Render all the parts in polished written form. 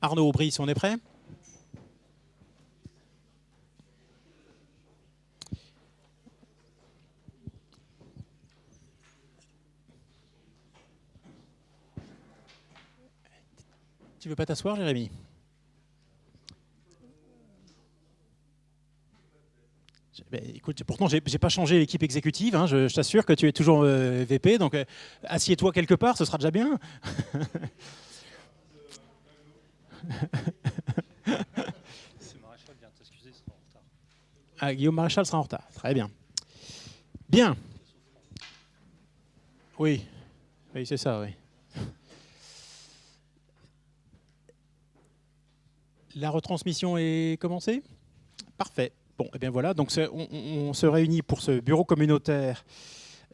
Arnaud, Brice, on est prêt? Tu veux pas t'asseoir, Jérémy? Écoute, pourtant, j'ai pas changé l'équipe exécutive. Hein, je t'assure que tu es toujours VP. Donc, assieds-toi quelque part, ce sera déjà bien. Ah, Guillaume Maréchal sera en retard. Très bien. Bien. Oui, oui, c'est ça, oui. La retransmission est commencée? Parfait. Bon, et bien voilà, donc on se réunit pour ce bureau communautaire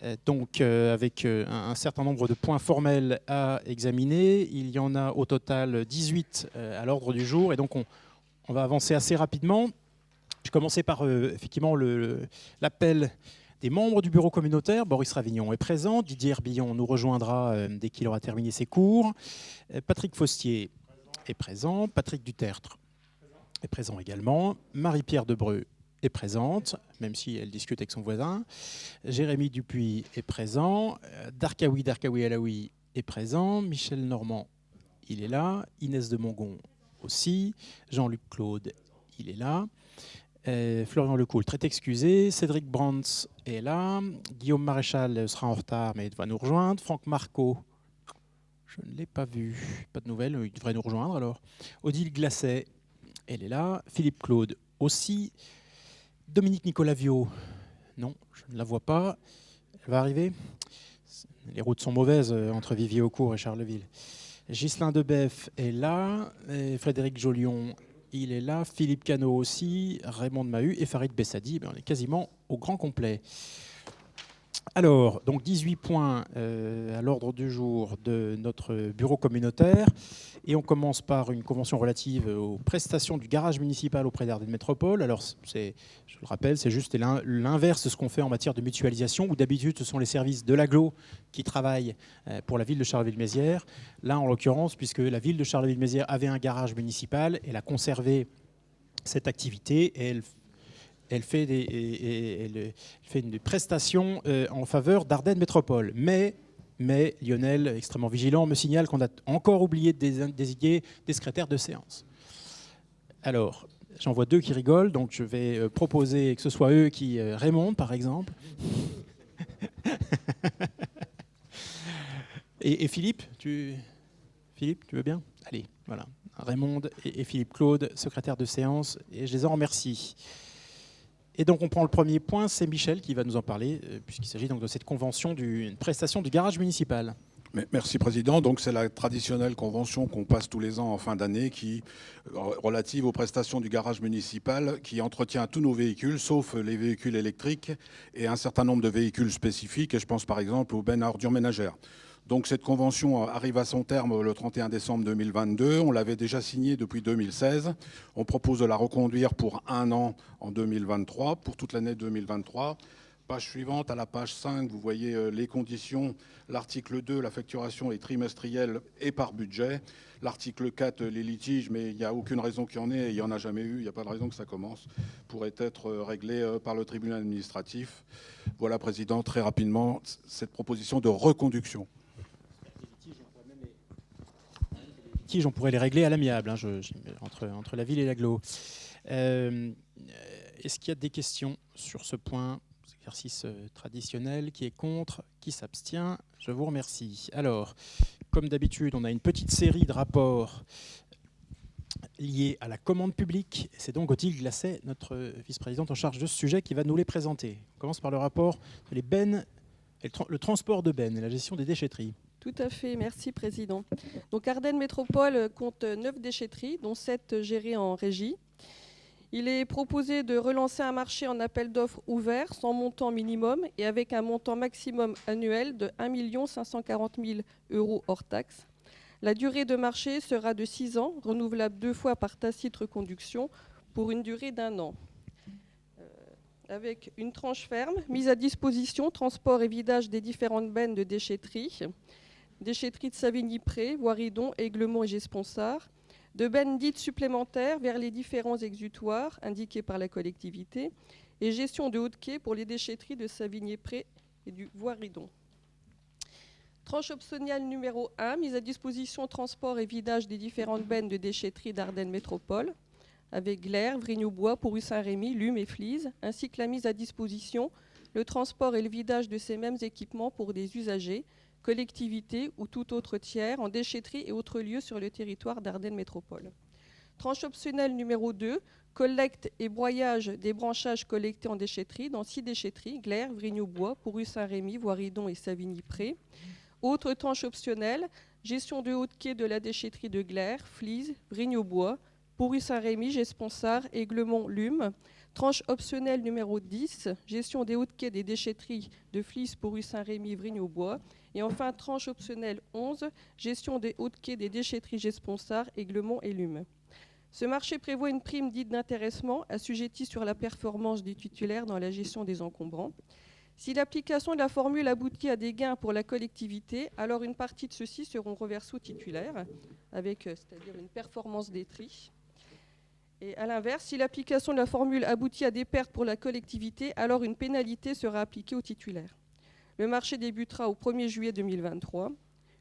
avec un certain nombre de points formels à examiner. Il y en a au total 18 à l'ordre du jour, et donc on va avancer assez rapidement. Je commençais par effectivement l'appel des membres du bureau communautaire. Boris Ravignon est présent, Didier Herbillon nous rejoindra dès qu'il aura terminé ses cours. Patrick Faustier est présent, Patrick Dutertre est présent également, Marie-Pierre Debreu est présente, même si elle discute avec son voisin. Jérémy Dupuis est présent, Darkaoui Alaoui est présent, Michel Normand, il est là, Inès de Mongon aussi, Jean-Luc Claude, il est là, Florian Lecoul, très excusé, Cédric Brands est là, Guillaume Maréchal sera en retard mais il va nous rejoindre, Franck Marco, je ne l'ai pas vu, pas de nouvelles, il devrait nous rejoindre alors, Odile Glacet, elle est là, Philippe Claude aussi, Dominique Nicolavio, non, je ne la vois pas. Elle va arriver. Les routes sont mauvaises entre Vivier-au-Court et Charleville. Ghislain Debeff est là. Et Frédéric Jolion, il est là. Philippe Cano aussi. Raymond de Mahut et Farid Bessadi. On est quasiment au grand complet. Alors, donc 18 points à l'ordre du jour de notre bureau communautaire. Et on commence par une convention relative aux prestations du garage municipal auprès d'Ardennes Métropole. Alors, je le rappelle, c'est juste l'inverse de ce qu'on fait en matière de mutualisation, où d'habitude, ce sont les services de l'agglo qui travaillent pour la ville de Charleville-Mézières. Là, en l'occurrence, puisque la ville de Charleville-Mézières avait un garage municipal, elle a conservé cette activité et elle fait une prestation en faveur d'Ardennes Métropole. Mais Lionel, extrêmement vigilant, me signale qu'on a encore oublié de désigner des secrétaires de séance. Alors, j'en vois deux qui rigolent, donc je vais proposer que ce soit eux qui... Raymond, par exemple. et Philippe, tu veux bien? Allez, voilà. Raymond et Philippe Claude, secrétaires de séance, et je les en remercie. Et donc on prend le premier point, c'est Michel qui va nous en parler, puisqu'il s'agit donc de cette convention d'une prestation du garage municipal. Merci Président. Donc c'est la traditionnelle convention qu'on passe tous les ans en fin d'année relative aux prestations du garage municipal qui entretient tous nos véhicules, sauf les véhicules électriques et un certain nombre de véhicules spécifiques. Et je pense par exemple aux bennes à ordures ménagères. Donc cette convention arrive à son terme le 31 décembre 2022. On l'avait déjà signée depuis 2016. On propose de la reconduire pour un an en 2023, pour toute l'année 2023. Page suivante, à la page 5, vous voyez les conditions. L'article 2, la facturation est trimestrielle et par budget. L'article 4, les litiges, mais il n'y a aucune raison qu'il y en ait, il n'y en a jamais eu, il n'y a pas de raison que ça commence, pourrait être réglé par le tribunal administratif. Voilà, Président, très rapidement, cette proposition de reconduction. On pourrait les régler à l'amiable, entre la ville et l'agglo. Est-ce qu'il y a des questions sur ce point? Exercice traditionnel, qui est contre, qui s'abstient? Je vous remercie. Alors, comme d'habitude, on a une petite série de rapports liés à la commande publique. C'est donc Odile Glacet, notre vice-présidente en charge de ce sujet, qui va nous les présenter. On commence par le rapport de les bennes, le transport de bennes et la gestion des déchetteries. Tout à fait, merci Président. Donc Ardennes Métropole compte 9 déchetteries, dont 7 gérées en régie. Il est proposé de relancer un marché en appel d'offres ouvert sans montant minimum et avec un montant maximum annuel de 1 540 000 € hors taxes. La durée de marché sera de 6 ans, renouvelable 2 fois par tacite reconduction pour une durée d'1 an. Avec une tranche ferme, mise à disposition, transport et vidage des différentes bennes de déchetterie. Déchetterie de Savigny-Pré, Voiridon, Aiglemont et Gesponsard. de bennes dites supplémentaires vers les différents exutoires indiqués par la collectivité et gestion de haut de quai pour les déchetteries de Savigné-Pré et du Voiridon. Tranche optionnelle numéro 1, mise à disposition, transport et vidage des différentes bennes de déchetterie d'Ardennes Métropole, avec glaire, Vrigne-au-Bois, Pourru-Saint-Rémy, Lume et Flise, ainsi que la mise à disposition, le transport et le vidage de ces mêmes équipements pour des usagers, collectivités ou tout autre tiers en déchetterie et autres lieux sur le territoire d'Ardennes Métropole. Tranche optionnelle numéro 2, collecte et broyage des branchages collectés en déchetterie dans 6 déchetteries, glaire, Vrigne-au-Bois, Pourru-Saint-Rémy, Voiridon et Savigny-Pré. Autre tranche optionnelle, gestion de haut de quai de la déchetterie de glaire, Flise, Vrigne-au-Bois, Pourru-Saint-Rémy, Gesponsard, Aiglemont, Lume. Tranche optionnelle numéro 10, gestion des hauts de quai des déchetteries de Flise, Pourru-Saint-Rémy, Vrigne-au-Bois. Et enfin, tranche optionnelle 11, gestion des hauts de quai des déchetteries Gesponsard, Aiglemont et Lume. Ce marché prévoit une prime dite d'intéressement assujettie sur la performance des titulaires dans la gestion des encombrants. Si l'application de la formule aboutit à des gains pour la collectivité, alors une partie de ceux-ci seront reversés aux titulaires, avec c'est-à-dire une performance des tris. Et à l'inverse, si l'application de la formule aboutit à des pertes pour la collectivité, alors une pénalité sera appliquée aux titulaires. Le marché débutera au 1er juillet 2023.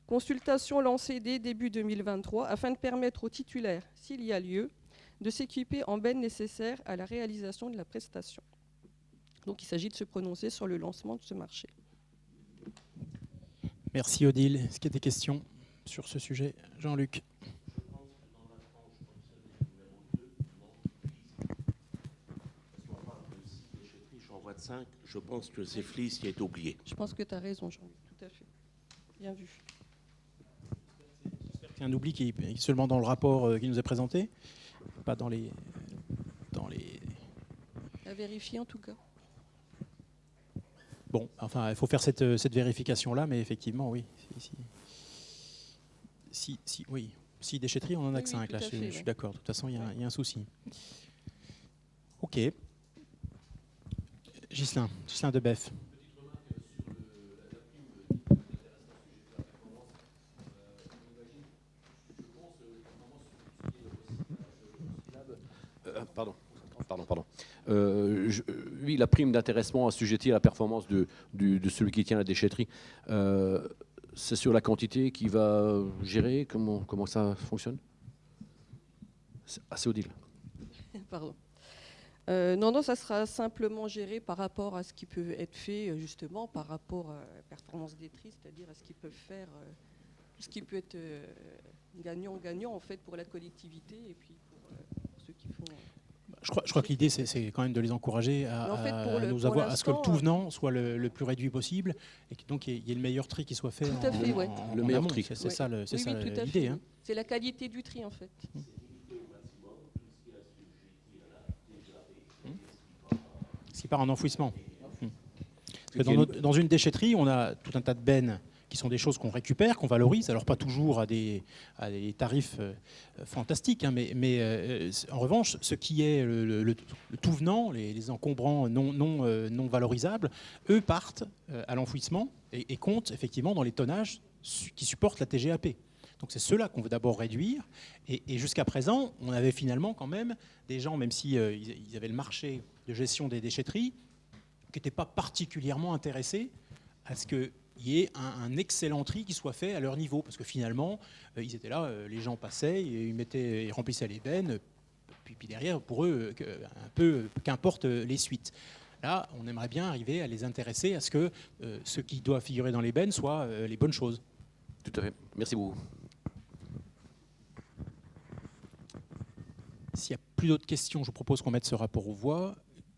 Consultation lancée dès début 2023 afin de permettre aux titulaires, s'il y a lieu, de s'équiper en bennes nécessaires à la réalisation de la prestation. Donc il s'agit de se prononcer sur le lancement de ce marché. Merci Odile. Est-ce qu'il y a des questions sur ce sujet? Jean-Luc. Je pense que c'est Flise qui est oublié. Je pense que tu as raison, Jean-Luc, tout à fait. Bien vu. C'est un oubli qui est seulement dans le rapport qui nous est présenté, pas dans les... À vérifier en tout cas. Bon, enfin, il faut faire cette vérification-là, mais effectivement, oui. Oui. Si déchetterie, on en a que 5, là, je suis d'accord. De toute façon, il y a un souci. Ok. Ghislain Debeff. Pardon. Oui, la prime d'intéressement assujettie à la performance de celui qui tient la déchetterie, c'est sur la quantité qui va gérer. Comment ça fonctionne? C'est assez Odile. Pardon. Non, ça sera simplement géré par rapport à ce qui peut être fait, justement, par rapport à la performance des tris, c'est-à-dire à ce qu'ils peuvent faire, ce qui peut être gagnant-gagnant, en fait, pour la collectivité et puis pour ceux qui font... Je crois que l'idée, c'est quand même de les encourager à ce que le tout venant soit le plus réduit possible et que donc il y ait le meilleur tri qui soit fait. Tout à fait, oui. Le meilleur tri. C'est ça l'idée. Fait, hein. C'est la qualité du tri, en fait. Ce qui part en enfouissement. Parce que dans une déchetterie, on a tout un tas de bennes qui sont des choses qu'on récupère, qu'on valorise, alors pas toujours à des tarifs fantastiques, hein, mais en revanche, ce qui est le tout venant, les encombrants non valorisables, eux partent à l'enfouissement et comptent effectivement dans les tonnages qui supportent la TGAP. Donc c'est ceux-là qu'on veut d'abord réduire. Et jusqu'à présent, on avait finalement quand même des gens, même si ils avaient le marché de gestion des déchetteries, qui n'étaient pas particulièrement intéressés à ce qu'il y ait un excellent tri qui soit fait à leur niveau. Parce que finalement, ils étaient là, les gens passaient, ils remplissaient les bennes, puis derrière, pour eux, un peu, qu'importe les suites. Là, on aimerait bien arriver à les intéresser à ce que ce qui doit figurer dans les bennes soit les bonnes choses. Tout à fait. Merci beaucoup. S'il n'y a plus d'autres questions, je vous propose qu'on mette ce rapport aux voix.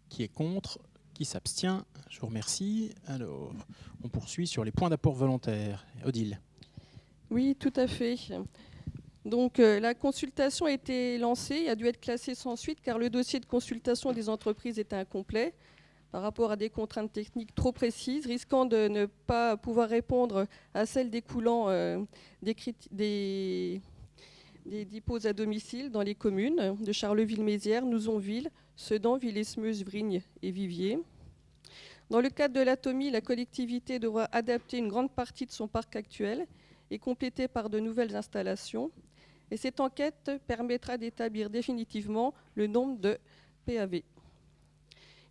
Qui est contre? Qui s'abstient? Je vous remercie. Alors, on poursuit sur les points d'apport volontaire. Odile. Oui, tout à fait. Donc, la consultation a été lancée, elle a dû être classée sans suite car le dossier de consultation des entreprises était incomplet par rapport à des contraintes techniques trop précises, risquant de ne pas pouvoir répondre à celles découlant des dépôts à domicile dans les communes de Charleville-Mézières, Nouzonville, Sedan, Villers-Meuse, Vrigne et Viviers. Dans le cadre de l'ATOMI, la collectivité devra adapter une grande partie de son parc actuel et compléter par de nouvelles installations. Et cette enquête permettra d'établir définitivement le nombre de PAV.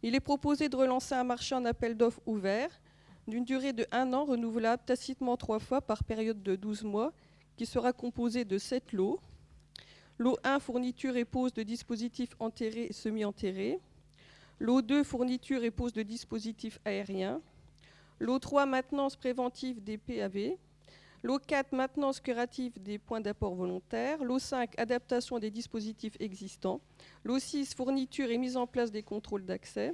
Il est proposé de relancer un marché en appel d'offres ouvert d'une durée de 1 an, renouvelable tacitement 3 fois par période de 12 mois, qui sera composé de 7 lots. Lot 1, fourniture et pose de dispositifs enterrés et semi-enterrés. Lot 2, fourniture et pose de dispositifs aériens. Lot 3, maintenance préventive des PAV. Lot 4, maintenance curative des points d'apport volontaires. Lot 5, adaptation des dispositifs existants. Lot 6, fourniture et mise en place des contrôles d'accès.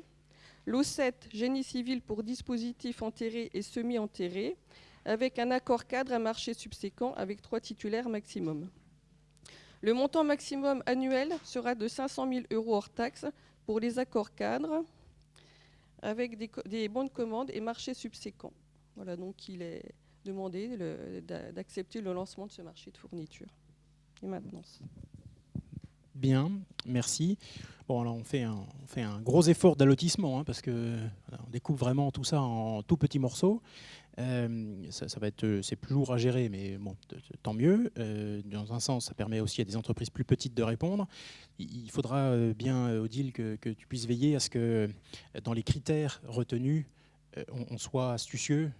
Lot 7, génie civil pour dispositifs enterrés et semi-enterrés, avec un accord cadre à marché subséquent avec 3 titulaires maximum. Le montant maximum annuel sera de 500 000 € hors taxes pour les accords cadres, avec des bons de commande et marché subséquent. Voilà, donc il est demandé d'accepter le lancement de ce marché de fourniture et maintenance. Bien, merci. Bon, alors on fait un gros effort d'allotissement, hein, parce que on découpe vraiment tout ça en tout petits morceaux. Ça va être, c'est plus lourd à gérer, mais bon, tant mieux. Dans un sens, ça permet aussi à des entreprises plus petites de répondre. Il faudra bien, Odile, que tu puisses veiller à ce que dans les critères retenus, on soit astucieux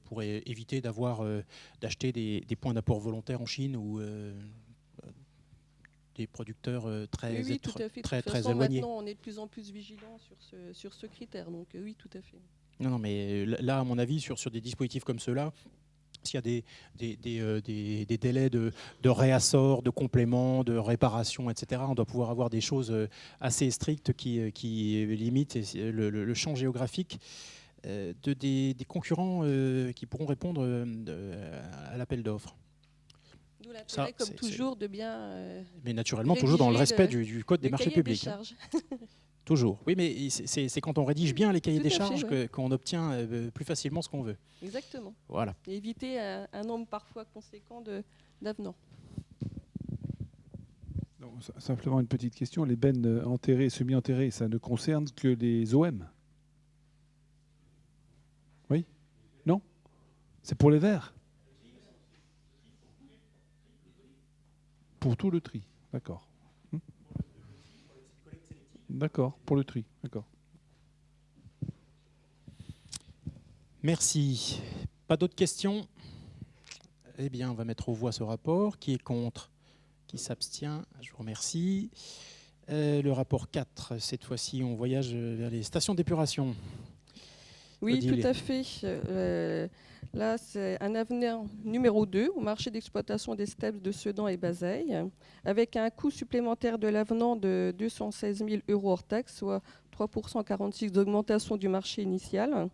pour éviter d'acheter des points d'apport volontaires en Chine ou des producteurs très Oui, tout à fait. très De toute façon, éloignés. maintenant, on est de plus en plus vigilant sur ce critère. Donc oui, tout à fait. Non, mais là, à mon avis, sur des dispositifs comme ceux-là, s'il y a des délais de réassort, de complément, de réparation, etc., on doit pouvoir avoir des choses assez strictes qui limitent le champ géographique des concurrents qui pourront répondre à l'appel d'offres. D'où l'intérêt, comme toujours, de bien. Mais naturellement, toujours dans le respect du Code des marchés cahier des publics. charges. Toujours. Oui, mais c'est quand on rédige bien les cahiers Tout des à fait, charges ouais. qu'on obtient plus facilement ce qu'on veut. Exactement. Voilà. Et éviter un nombre parfois conséquent d'avenants. Non, simplement une petite question. Les bennes enterrées et semi-enterrées, ça ne concerne que les OM? Oui? Non? C'est pour les verts? Pour tout le tri, d'accord. D'accord, pour le tri, d'accord. Merci. Pas d'autres questions? Eh bien, on va mettre aux voix ce rapport. Qui est contre? Qui s'abstient? Je vous remercie. Le rapport 4, cette fois-ci, on voyage vers les stations d'épuration. Oui, Odile. tout à fait. Là, c'est un avenant numéro 2 au marché d'exploitation des steppes de Sedan et Bazeilles, avec un coût supplémentaire de l'avenant de 216 000 € hors taxe, soit 3% 46 d'augmentation du marché initial.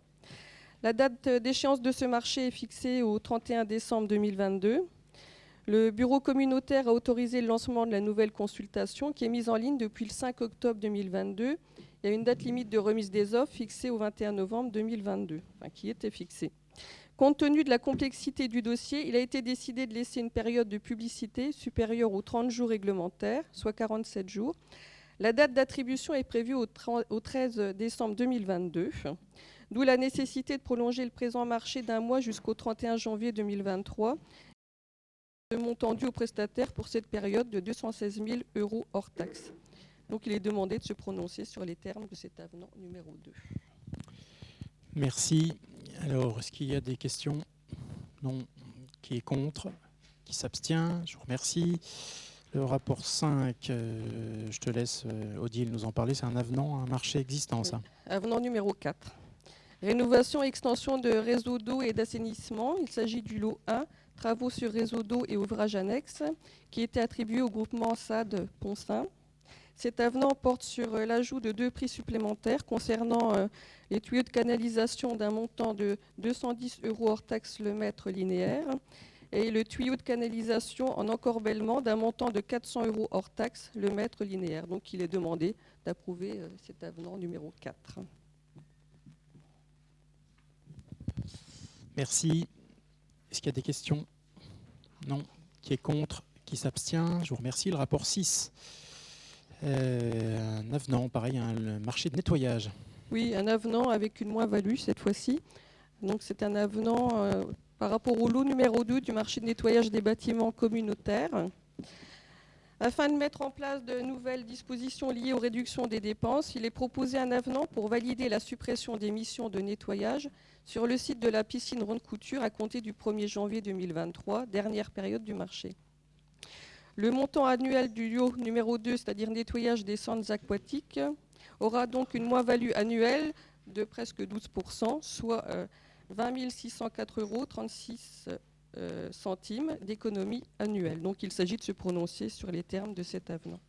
La date d'échéance de ce marché est fixée au 31 décembre 2022. Le bureau communautaire a autorisé le lancement de la nouvelle consultation qui est mise en ligne depuis le 5 octobre 2022. Il y a une date limite de remise des offres fixée au 21 novembre 2022, qui était fixée. Compte tenu de la complexité du dossier, il a été décidé de laisser une période de publicité supérieure aux 30 jours réglementaires, soit 47 jours. La date d'attribution est prévue au 13 décembre 2022, d'où la nécessité de prolonger le présent marché d'un mois jusqu'au 31 janvier 2023. Le montant dû aux prestataires pour cette période de 216 000 € hors taxe. Donc il est demandé de se prononcer sur les termes de cet avenant numéro 2. Merci. Alors, est-ce qu'il y a des questions? Non. Qui est contre? Qui s'abstient? Je vous remercie. Le rapport 5, je te laisse, Odile, nous en parler. C'est un avenant à un marché existant, ça. Avenant numéro 4. Rénovation et extension de réseaux d'eau et d'assainissement. Il s'agit du lot 1, travaux sur réseau d'eau et ouvrages annexes, qui était attribué au groupement SAD Poncin. Cet avenant porte sur l'ajout de 2 prix supplémentaires concernant les tuyaux de canalisation d'un montant de 210 € hors taxe le mètre linéaire et le tuyau de canalisation en encorbellement d'un montant de 400 € hors taxe le mètre linéaire. Donc il est demandé d'approuver cet avenant numéro 4. Merci. Est-ce qu'il y a des questions? Non. Qui est contre? Qui s'abstient? Je vous remercie. Le rapport 6. Un avenant, pareil, un marché de nettoyage. Oui, un avenant avec une moins-value cette fois-ci. Donc c'est un avenant par rapport au lot numéro 2 du marché de nettoyage des bâtiments communautaires. Afin de mettre en place de nouvelles dispositions liées aux réductions des dépenses, il est proposé un avenant pour valider la suppression des missions de nettoyage sur le site de la piscine Ronde Couture à compter du 1er janvier 2023, dernière période du marché. Le montant annuel du lot numéro 2, c'est-à-dire nettoyage des centres aquatiques, aura donc une moins-value annuelle de presque 12%, soit 20 604,36 € d'économie annuelle. Donc il s'agit de se prononcer sur les termes de cet avenant.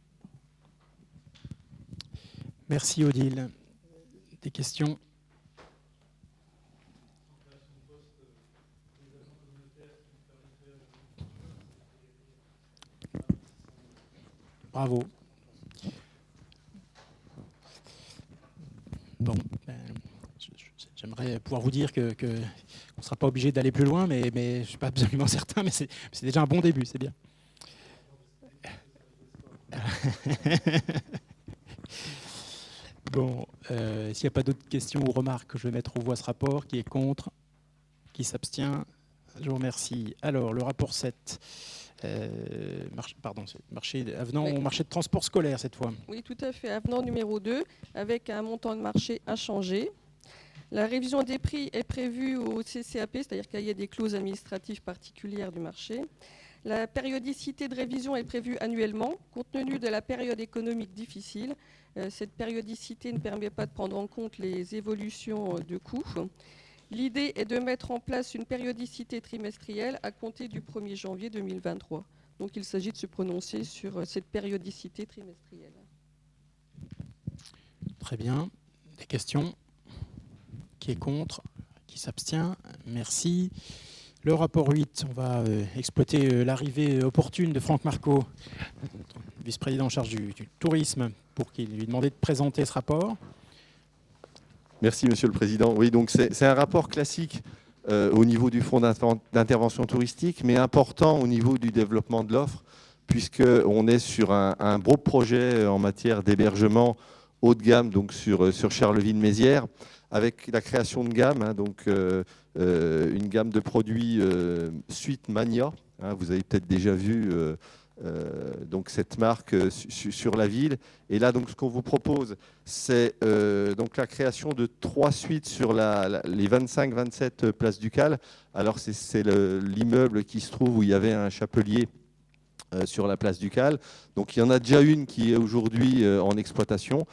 Merci Odile. Des questions? Bravo. Bon, j'aimerais pouvoir vous dire qu'on ne sera pas obligé d'aller plus loin, mais je ne suis pas absolument certain, mais c'est déjà un bon début, c'est bien. Bon, s'il n'y a pas d'autres questions ou remarques, je vais mettre aux voix ce rapport. Qui est contre? Qui s'abstient? Je vous remercie. Alors, le rapport 7. Avenant au marché de transport scolaire cette fois. Oui, tout à fait. Avenant numéro 2, avec un montant de marché inchangé. La révision des prix est prévue au CCAP, c'est-à-dire qu'il y a des clauses administratives particulières du marché. La périodicité de révision est prévue annuellement, compte tenu de la période économique difficile. Cette périodicité ne permet pas de prendre en compte les évolutions de coûts. L'idée est de mettre en place une périodicité trimestrielle à compter du 1er janvier 2023. Donc il s'agit de se prononcer sur cette périodicité trimestrielle. Très bien. Des questions? Qui est contre? Qui s'abstient? Merci. Le rapport 8, on va exploiter l'arrivée opportune de Franck Marco, vice-président en charge du tourisme, pour qu'il lui demande de présenter ce rapport. Merci, Monsieur le Président. Oui, donc c'est un rapport classique au niveau du fonds d'intervention touristique, mais important au niveau du développement de l'offre, puisqu'on est sur un gros projet en matière d'hébergement haut de gamme, donc sur Charleville-Mézières, avec la création de gamme, une gamme de produits Suite Mania. Vous avez peut-être déjà vu donc cette marque sur la ville. Et là, donc, ce qu'on vous propose, c'est donc la création de 3 suites sur les 25-27 places Ducal. Alors, c'est l'immeuble qui se trouve où il y avait un chapelier sur la place Ducal. Donc, il y en a déjà une qui est aujourd'hui en exploitation.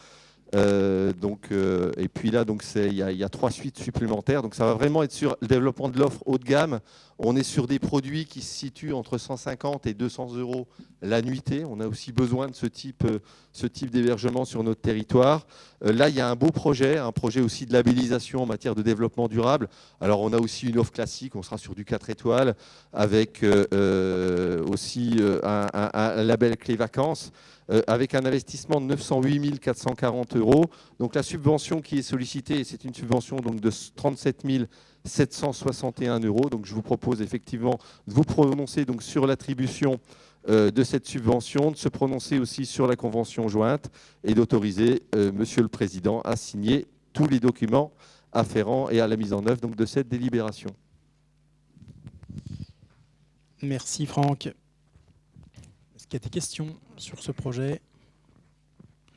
Et puis là, donc il y a 3 suites supplémentaires. Donc ça va vraiment être sur le développement de l'offre haut de gamme. On est sur des produits qui se situent entre 150 et 200 € la nuitée. On a aussi besoin de ce type d'hébergement sur notre territoire. Là, il y a un beau projet, un projet aussi de labellisation en matière de développement durable. Alors, on a aussi une offre classique. On sera sur du 4 étoiles avec aussi un label clé vacances. Avec un investissement de 908 440 €. Donc la subvention qui est sollicitée, c'est une subvention donc, de 37 761 €. Donc je vous propose effectivement de vous prononcer donc, sur l'attribution de cette subvention, de se prononcer aussi sur la convention jointe et d'autoriser Monsieur le Président à signer tous les documents afférents et à la mise en œuvre donc, de cette délibération. Merci Franck. Est-ce qu'il y a des questions sur ce projet?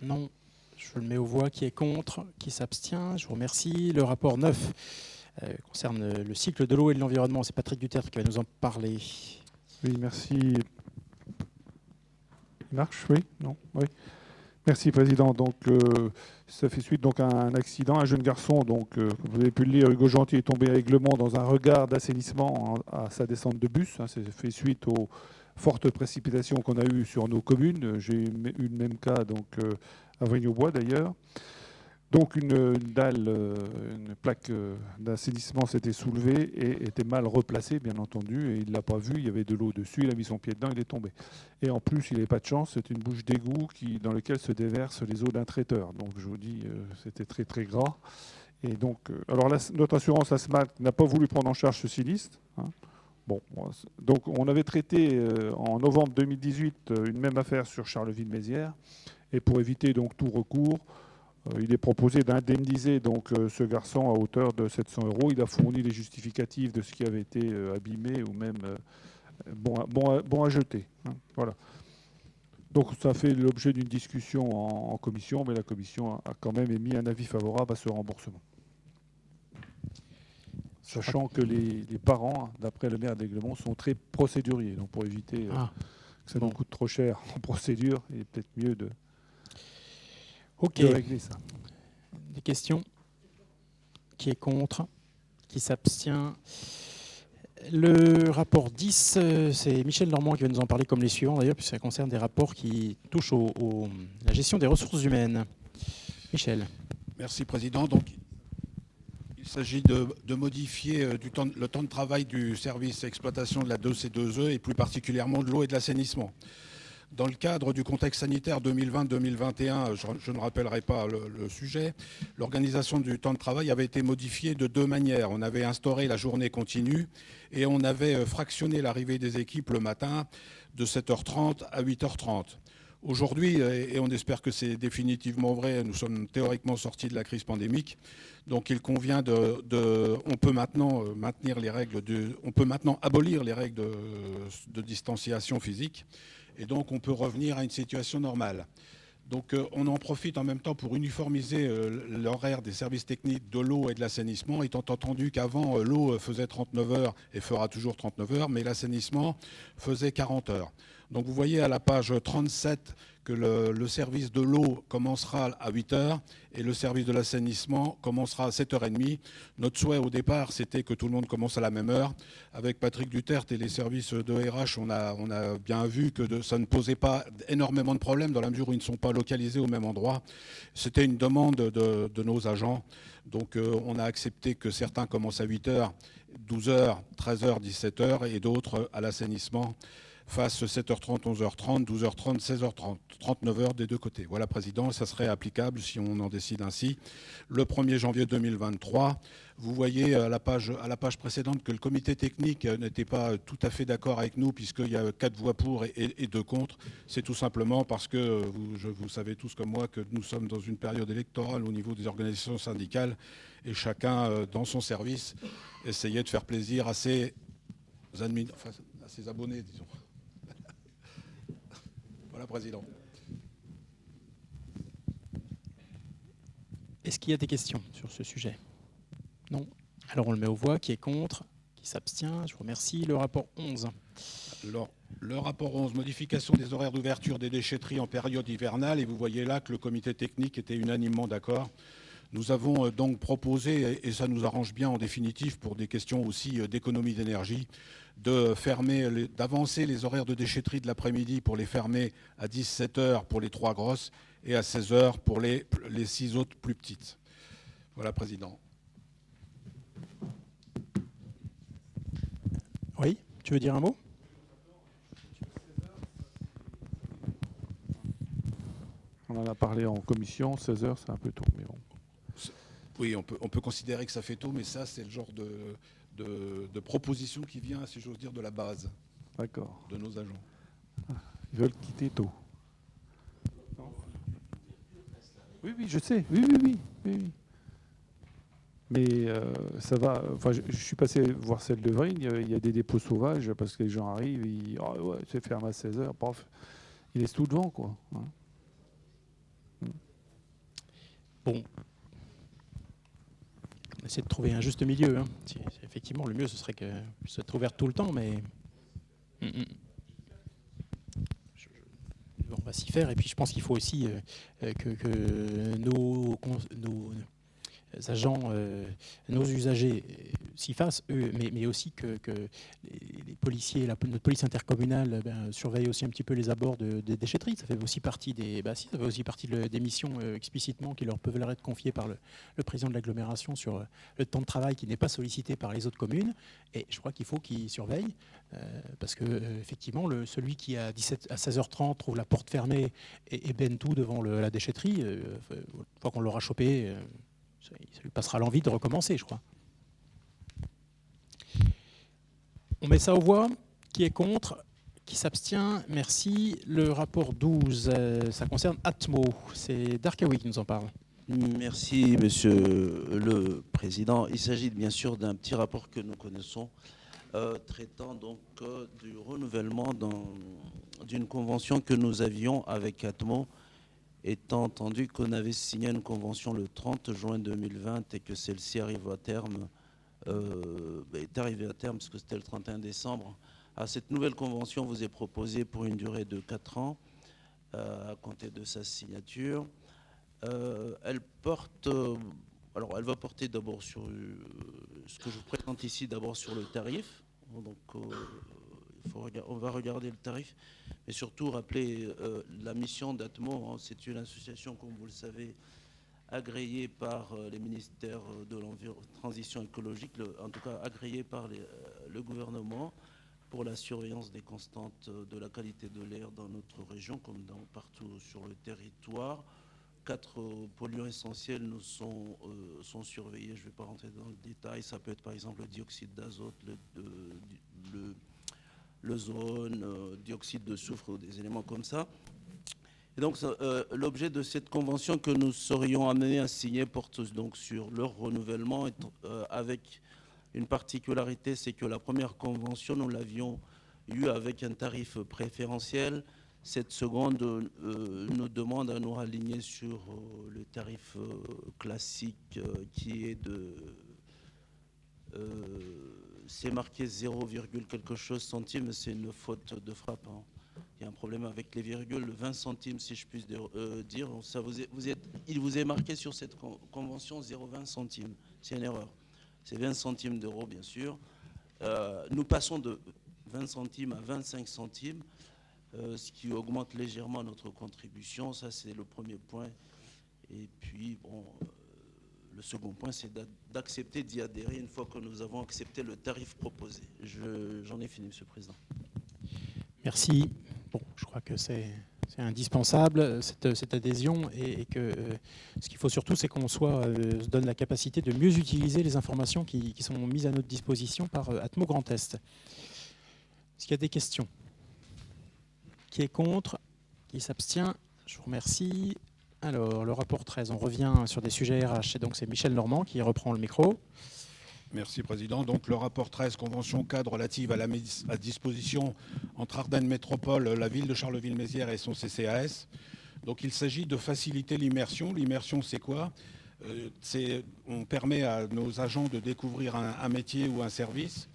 Non. Je le mets aux voix. Qui est contre? Qui s'abstient? Je vous remercie. Le rapport 9 concerne le cycle de l'eau et de l'environnement. C'est Patrick Dutertre qui va nous en parler. Oui, merci. Il marche? Oui? Non? Oui. Merci, Président. Donc, ça fait suite donc, à un accident. Un jeune garçon, donc, comme vous avez pu le lire, Hugo Gentil, est tombé allègrement dans un regard d'assainissement à sa descente de bus. Ça fait suite aux fortes précipitations qu'on a eues sur nos communes. J'ai eu le même cas donc, à Vrigne-aux-Bois, d'ailleurs. Donc, une dalle, une plaque d'assainissement s'était soulevée et était mal replacée, bien entendu. Et il ne l'a pas vu, il y avait de l'eau dessus, il a mis son pied dedans, il est tombé. Et en plus, il n'avait pas de chance, c'est une bouche d'égout dans laquelle se déversent les eaux d'un traiteur. Donc, je vous dis, c'était très, très gras. Et donc, alors, notre assurance ASMAC n'a pas voulu prendre en charge ce sinistre. Bon, donc, on avait traité en novembre 2018 une même affaire sur Charleville-Mézières. Et pour éviter donc tout recours, il est proposé d'indemniser donc ce garçon à hauteur de 700 €. Il a fourni les justificatifs de ce qui avait été abîmé ou même bon à jeter. Voilà. Donc ça fait l'objet d'une discussion en commission, mais la commission a quand même émis un avis favorable à ce remboursement. Sachant que les parents, d'après le maire d'Aiglemont, sont très procéduriers. Donc pour éviter que ça nous coûte trop cher en procédure, il est peut-être mieux de régler ça. Des questions? Qui est contre? Qui s'abstient? Le rapport 10, c'est Michel Normand qui va nous en parler comme les suivants d'ailleurs, puisque ça concerne des rapports qui touchent la gestion des ressources humaines. Michel. Merci, Président. Donc, il s'agit de modifier le temps de travail du service exploitation de la 2C2E et plus particulièrement de l'eau et de l'assainissement. Dans le cadre du contexte sanitaire 2020-2021, je ne rappellerai pas le sujet, l'organisation du temps de travail avait été modifiée de deux manières. On avait instauré la journée continue et on avait fractionné l'arrivée des équipes le matin de 7h30 à 8h30. Aujourd'hui, et on espère que c'est définitivement vrai, nous sommes théoriquement sortis de la crise pandémique. Donc il convient on peut maintenant abolir les règles de distanciation physique. Et donc, on peut revenir à une situation normale. Donc, on en profite en même temps pour uniformiser l'horaire des services techniques de l'eau et de l'assainissement, étant entendu qu'avant, l'eau faisait 39 heures et fera toujours 39 heures, mais l'assainissement faisait 40 heures. Donc, vous voyez à la page 37 que le service de l'eau commencera à 8 heures et le service de l'assainissement commencera à 7h30. Notre souhait au départ, c'était que tout le monde commence à la même heure. Avec Patrick Duterte et les services de RH, on a bien vu que ça ne posait pas énormément de problèmes dans la mesure où ils ne sont pas localisés au même endroit. C'était une demande de nos agents. Donc on a accepté que certains commencent à 8h, 12h, 13h, 17h et d'autres à l'assainissement fasse 7h30, 11h30, 12h30, 16h30, 39 heures des deux côtés. Voilà, Président, ça serait applicable si on en décide ainsi. Le 1er janvier 2023, vous voyez à la page précédente que le comité technique n'était pas tout à fait d'accord avec nous puisqu'il y a 4 voix pour et 2 contre. C'est tout simplement parce que vous savez tous comme moi que nous sommes dans une période électorale au niveau des organisations syndicales et chacun dans son service essayait de faire plaisir à ses abonnés, disons. Voilà, Président. Est-ce qu'il y a des questions sur ce sujet? Non. Alors on le met aux voix. Qui est contre? Qui s'abstient? Je vous remercie. Le rapport 11. Alors, le rapport 11, modification des horaires d'ouverture des déchetteries en période hivernale. Et vous voyez là que le comité technique était unanimement d'accord. Nous avons donc proposé, et ça nous arrange bien en définitive pour des questions aussi d'économie d'énergie, d'avancer les horaires de déchetterie de l'après-midi pour les fermer à 17h pour les 3 grosses et à 16h pour les 6 autres plus petites. Voilà, Président. Oui, tu veux dire un mot? On en a parlé en commission, 16h, c'est un peu tôt, mais bon. Oui, on peut considérer que ça fait tôt, mais ça, c'est le genre de proposition qui vient, si j'ose dire, de la base. D'accord. De nos agents. Ils veulent quitter tôt. Non. Oui, je sais. Oui. Mais ça va. Enfin, je suis passé voir celle de Vrigne. Il y a des dépôts sauvages parce que les gens arrivent. C'est fermé à 16h. Paf, ils laissent tout devant, quoi. Bon. On essaie de trouver un juste milieu. Hein. Effectivement, le mieux, ce serait que ça soit ouvert tout le temps, mais on va s'y faire. Et puis, je pense qu'il faut aussi que nos agents, nos usagers s'y fassent, eux, mais aussi que les policiers, notre police intercommunale surveillent aussi un petit peu les abords des déchetteries. Ça fait aussi partie des missions explicitement qui leur peuvent leur être confiées par le président de l'agglomération sur le temps de travail qui n'est pas sollicité par les autres communes. Et je crois qu'il faut qu'ils surveillent parce que effectivement, celui qui à 16h30 trouve la porte fermée et baigne tout devant la déchetterie, une fois qu'on l'aura chopé, ça lui passera l'envie de recommencer, je crois. On met ça aux voix. Qui est contre? Qui s'abstient? Merci. Le rapport 12, ça concerne Atmo. C'est Darkawi qui nous en parle. Merci, Monsieur le Président. Il s'agit bien sûr d'un petit rapport que nous connaissons traitant donc du renouvellement d'une convention que nous avions avec Atmo, étant entendu qu'on avait signé une convention le 30 juin 2020 et que celle-ci arrive à terme, est arrivée à terme parce que c'était le 31 décembre. Alors, cette nouvelle convention vous est proposée pour une durée de 4 ans à compter de sa signature. Elle porte, alors elle va porter d'abord sur ce que je vous présente ici, d'abord sur le tarif. Donc, on va regarder le tarif, mais surtout rappeler la mission d'Atmo. Hein, c'est une association, comme vous le savez, agréée par les ministères de transition écologique, en tout cas agréée par le gouvernement pour la surveillance des constantes de la qualité de l'air dans notre région, comme partout sur le territoire. 4 polluants essentiels nous sont surveillés. Je ne vais pas rentrer dans le détail. Ça peut être par exemple le dioxyde d'azote, l'ozone, dioxyde de soufre ou des éléments comme ça. Et donc l'objet de cette convention que nous serions amenés à signer porte donc sur leur renouvellement avec une particularité, c'est que la première convention, nous l'avions eue avec un tarif préférentiel. Cette seconde nous demande à nous raligner sur le tarif classique qui est de... c'est marqué 0, quelque chose centimes, c'est une faute de frappe. Hein. Il y a un problème avec les virgules, 20 centimes si je puis dire. Ça il vous est marqué sur cette convention 0,20 centimes. C'est une erreur. C'est 20 centimes d'euros, bien sûr. Nous passons de 20 centimes à 25 centimes, ce qui augmente légèrement notre contribution. Ça, c'est le premier point. Et puis, bon, le second point, c'est d'accepter d'y adhérer une fois que nous avons accepté le tarif proposé. J'en ai fini, Monsieur le Président. Merci. Bon, je crois que c'est indispensable, cette adhésion, et que ce qu'il faut surtout, c'est qu'on se donne la capacité de mieux utiliser les informations qui sont mises à notre disposition par Atmo Grand Est. Est-ce qu'il y a des questions? Qui est contre? Qui s'abstient? Je vous remercie. Alors, le rapport 13, on revient sur des sujets RH, et donc c'est Michel Normand qui reprend le micro. Merci, Président. Donc, le rapport 13, convention cadre relative à la mise à disposition entre Ardennes Métropole, la ville de Charleville-Mézières et son CCAS. Donc, il s'agit de faciliter l'immersion. L'immersion, c'est quoi? On permet à nos agents de découvrir un métier ou un service,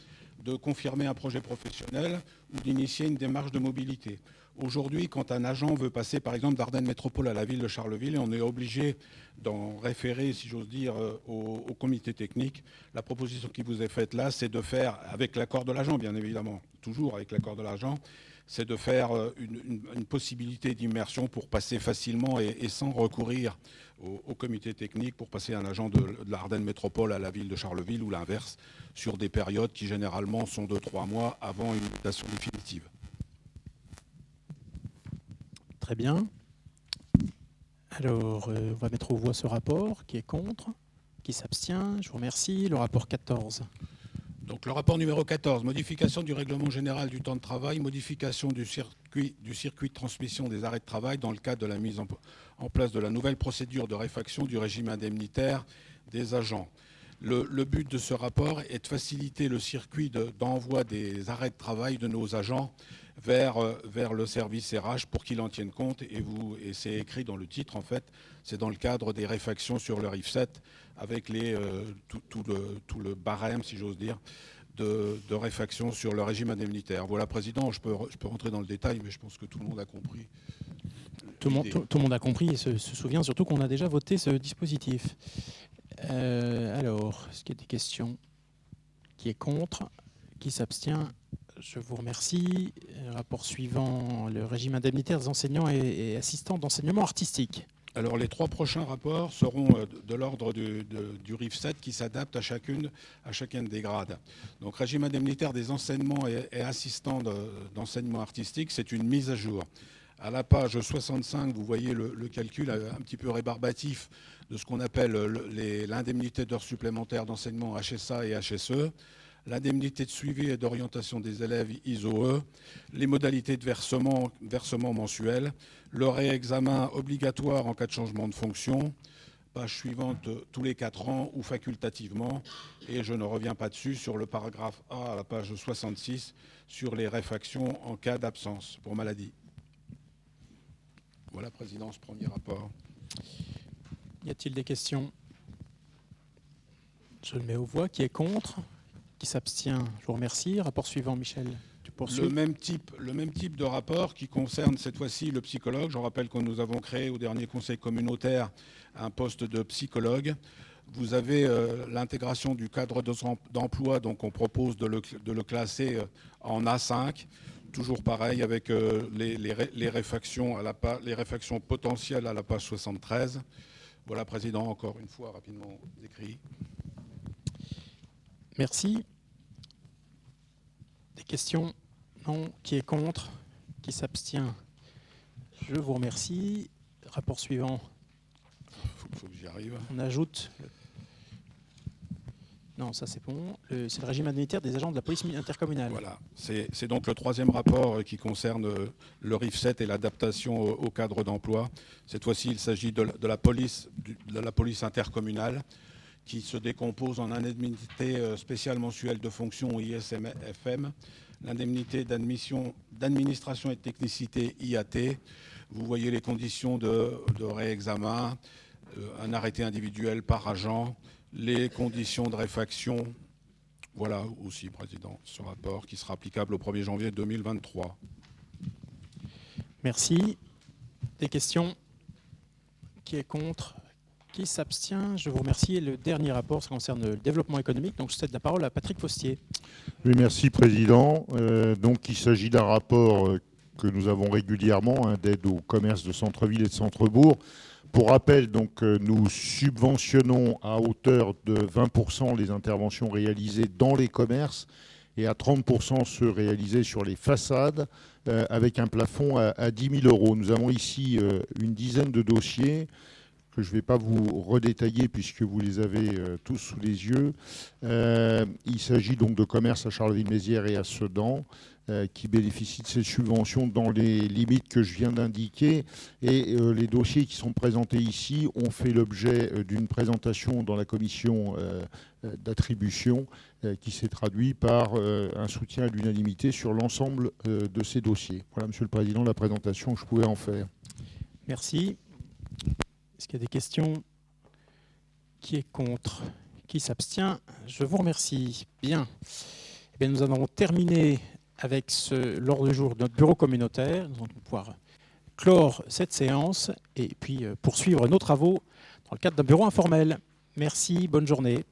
de confirmer un projet professionnel ou d'initier une démarche de mobilité. Aujourd'hui, quand un agent veut passer, par exemple, d'Ardennes Métropole à la ville de Charleville, on est obligé d'en référer, si j'ose dire, au comité technique. La proposition qui vous est faite là, c'est de faire, avec l'accord de l'agent, bien évidemment, toujours avec l'accord de l'agent, c'est de faire une possibilité d'immersion pour passer facilement et sans recourir au comité technique pour passer un agent de l'Ardennes Métropole à la ville de Charleville ou l'inverse, sur des périodes qui généralement sont de 3 mois avant une mutation définitive. Très bien. Alors, on va mettre aux voix ce rapport. Qui est contre? Qui s'abstient? Je vous remercie. Le rapport 14. Donc, le rapport numéro 14, modification du règlement général du temps de travail, modification du circuit de transmission des arrêts de travail dans le cadre de la mise en place de la nouvelle procédure de réfaction du régime indemnitaire des agents. Le but de ce rapport est de faciliter le circuit d'envoi des arrêts de travail de nos agents vers le service RH pour qu'il en tienne compte. Et c'est écrit dans le titre, en fait, c'est dans le cadre des réfactions sur le RIF7 avec tout le barème, si j'ose dire, de réfaction sur le régime indemnitaire. Voilà, Président, je peux rentrer dans le détail, mais je pense que tout le monde a compris. Tout le monde a compris et se souvient surtout qu'on a déjà voté ce dispositif. Alors, est-ce qu'il y a des questions? Qui est contre? Qui s'abstient? Je vous remercie. Rapport suivant, le régime indemnitaire des enseignants et assistants d'enseignement artistique. Alors, les 3 prochains rapports seront de l'ordre du RIF 7 qui s'adapte à chacun des grades. Donc, régime indemnitaire des enseignements et assistants d'enseignement artistique, c'est une mise à jour. À la page 65, vous voyez le calcul un petit peu rébarbatif de ce qu'on appelle l'indemnité d'heures supplémentaires d'enseignement HSA et HSE, l'indemnité de suivi et d'orientation des élèves ISOE, les modalités de versement mensuel, le réexamen obligatoire en cas de changement de fonction, page suivante tous les 4 ans ou facultativement. Et je ne reviens pas dessus sur le paragraphe A à la page 66 sur les réfactions en cas d'absence pour maladie. Voilà, Président, ce premier rapport. Y a-t-il des questions? Je le mets aux voix. Qui est contre? Qui s'abstient? Je vous remercie. Rapport suivant, Michel. Tu poursuis. Le même type de rapport qui concerne cette fois-ci le psychologue. Je rappelle que nous avons créé au dernier conseil communautaire un poste de psychologue. Vous avez l'intégration du cadre d'emploi, donc on propose de le classer en A5. Toujours pareil avec les réfactions potentielles à la page 73. Voilà, Président, encore une fois, rapidement décrit. Merci. Des questions? Non. Qui est contre? Qui s'abstient? Je vous remercie. Rapport suivant. Faut que j'y arrive. On ajoute... Non, ça c'est bon. C'est le régime indemnitaire des agents de la police intercommunale. Voilà, c'est donc le troisième rapport qui concerne le RIF7 et l'adaptation au cadre d'emploi. Cette fois-ci, il s'agit de la police intercommunale qui se décompose en indemnité spéciale mensuelle de fonction ISMFM, l'indemnité d'administration et de technicité IAT. Vous voyez les conditions de réexamen, un arrêté individuel par agent, les conditions de réfaction. Voilà aussi, Président, ce rapport qui sera applicable au 1er janvier 2023. Merci. Des questions? Qui est contre? Qui s'abstient? Je vous remercie. Et le dernier rapport, ça concerne le développement économique. Donc, je cède la parole à Patrick Postier. Oui, merci, Président. Donc, il s'agit d'un rapport que nous avons régulièrement, d'aide au commerce de centre-ville et de centre-bourg. Pour rappel, donc, nous subventionnons à hauteur de 20% les interventions réalisées dans les commerces et à 30% ceux réalisés sur les façades, avec un plafond à 10 000 €. Nous avons ici une dizaine de dossiers que je ne vais pas vous redétailler puisque vous les avez tous sous les yeux. Il s'agit donc de commerces à Charleville-Mézières et à Sedan qui bénéficient de ces subventions dans les limites que je viens d'indiquer. Et les dossiers qui sont présentés ici ont fait l'objet d'une présentation dans la commission d'attribution qui s'est traduit par un soutien à l'unanimité sur l'ensemble de ces dossiers. Voilà, Monsieur le Président, la présentation que je pouvais en faire. Merci. Est-ce qu'il y a des questions? Qui est contre? Qui s'abstient? Je vous remercie. Bien. Eh bien, nous avons terminé avec l'ordre du jour de notre bureau communautaire. Nous allons pouvoir clore cette séance et puis poursuivre nos travaux dans le cadre d'un bureau informel. Merci, bonne journée.